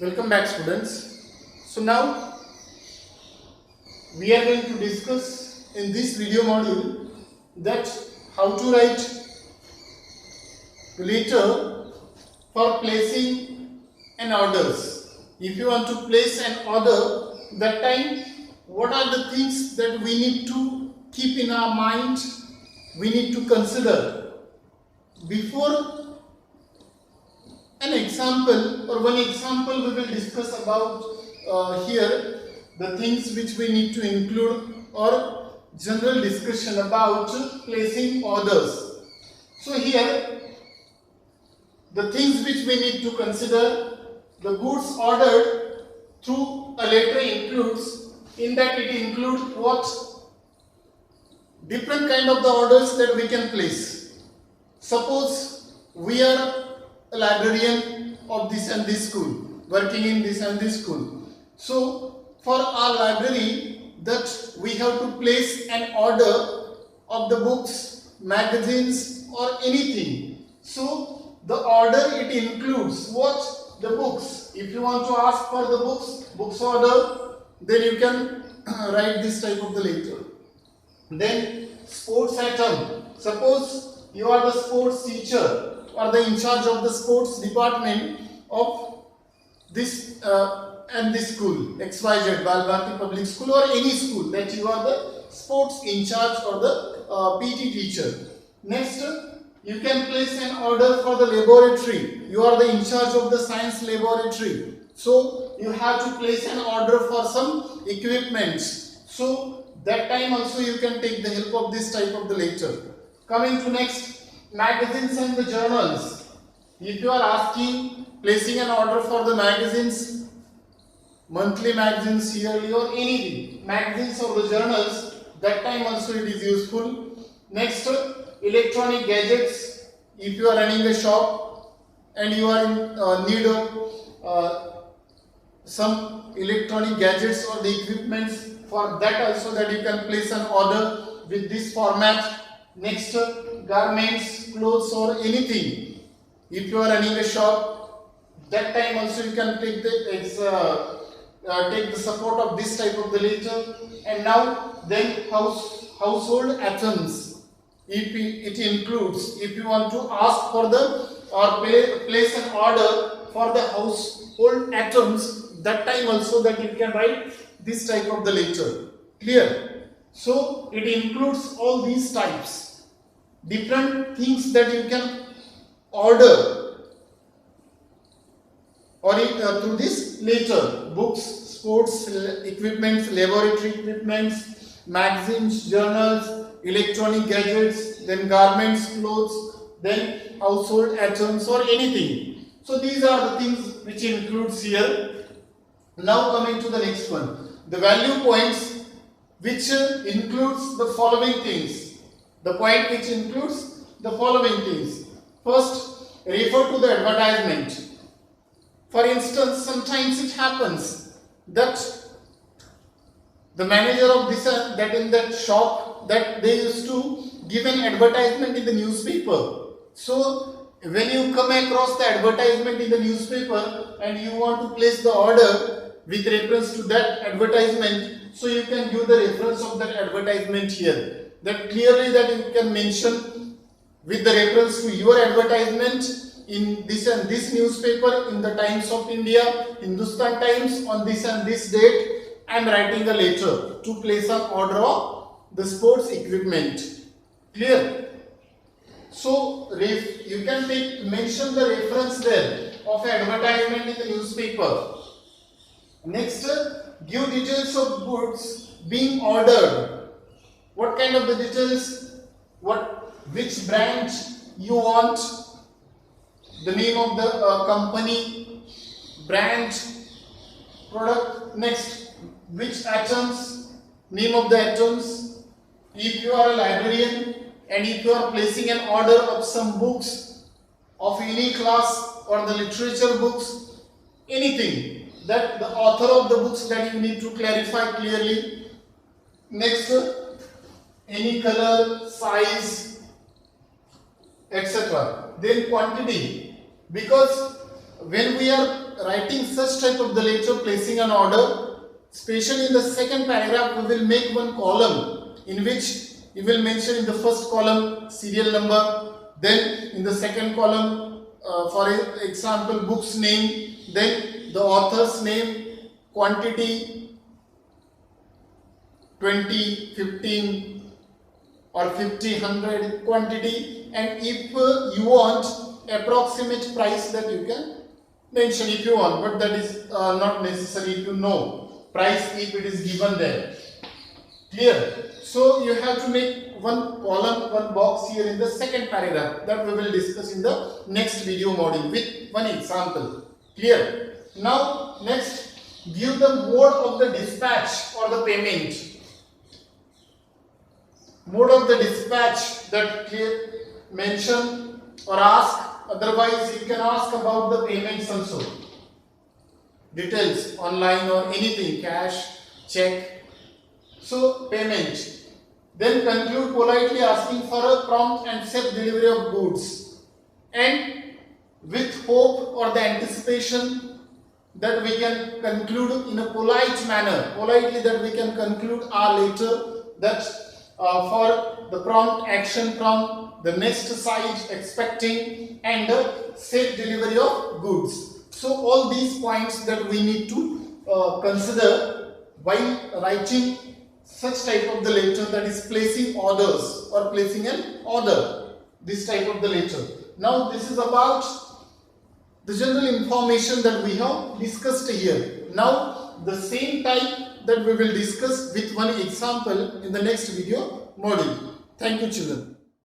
Welcome back, students. So now we are going to discuss in this video module that how to write letter for placing an orders. If you want to place an order, that time what are the things that we need to keep in our mind, we need to consider before an example, or one example we will discuss about here, the things which we need to include, or general discussion about placing orders. So here the things which we need to consider, the goods ordered through a letter includes, in that it includes what? Different kind of the orders that we can place. Suppose we are a librarian of this and this school, working in this and this school. So for our library, that we have to place an order of the books, magazines or anything. So the order it includes what? The books. If you want to ask for the books order, then you can write this type of the letter. Then sports item. Suppose you are the sports teacher or the in charge of the sports department of this and this school, XYZ, Balbharti Public School, or any school that you are the sports in charge or the PT teacher. Next, you can place an order for the laboratory. You are the in charge of the science laboratory. So you have to place an order for some equipments. So that time also you can take the help of this type of the letter. Coming to next, magazines and the journals. If you are asking, placing an order for the magazines, monthly magazines, yearly or anything, magazines or the journals, that time also it is useful. Next, electronic gadgets. If you are running a shop and you are in need of some electronic gadgets or the equipments, for that also that you can place an order with this format. Next, garments, clothes or anything. If you are running a shop, that time also you can take the support of this type of the letter. And now then household items. If it includes, if you want to ask for the or place an order for the household items, that time also that you can write this type of the letter. Clear? So it includes all these types, different things that you can order or through this letter: books, sports equipments, laboratory equipments, magazines, journals, electronic gadgets, then garments, clothes, then household items or anything. So these are the things which includes here. Now coming to the next one, the value points, which includes the following things. The point which includes the following things. First, refer to the advertisement. For instance, sometimes it happens that the manager of this that in that shop, that they used to give an advertisement in the newspaper. So when you come across the advertisement in the newspaper and you want to place the order with reference to that advertisement, so you can give the reference of that advertisement here. That clearly that you can mention with the reference to your advertisement in this and this newspaper, in the Times of India, Hindustan Times, on this and this date, I am writing a letter to place an order of the sports equipment. Clear? So you can mention the reference there of advertisement in the newspaper. Next, give details of goods being ordered. What kind of the details? Which brand you want? The name of the company, brand, product. Next, which items? Name of the items. If you are a librarian and if you are placing an order of some books of any class or the literature books, anything, that the author of the books that you need to clarify clearly. Next, any color, size, etc. Then quantity, because when we are writing such type of the letter, placing an order, especially in the second paragraph, we will make one column in which you will mention in the first column serial number, then in the second column, for example, book's name, then the author's name, quantity 20, 15 or 50, 100 quantity, and if you want approximate price, that you can mention if you want, but that is not necessary to know price if it is given there. Clear? So you have to make one column, one box here in the second paragraph, that we will discuss in the next video module with one example. Clear? Now next, give the mode of the dispatch or the payment. Mode of the dispatch, that clear, mention or ask. Otherwise you can ask about the payments also. Details, online or anything, cash, check. So payment. Then conclude politely asking for a prompt and safe delivery of goods. And with hope or the anticipation that we can conclude in a polite manner, politely that we can conclude our letter, that for the prompt action from the next side expecting and the safe delivery of goods. So all these points that we need to consider while writing such type of the letter, that is placing orders or placing an order, this type of the letter. Now this is about the general information that we have discussed here. Now the same type that we will discuss with one example in the next video module. Thank you, children.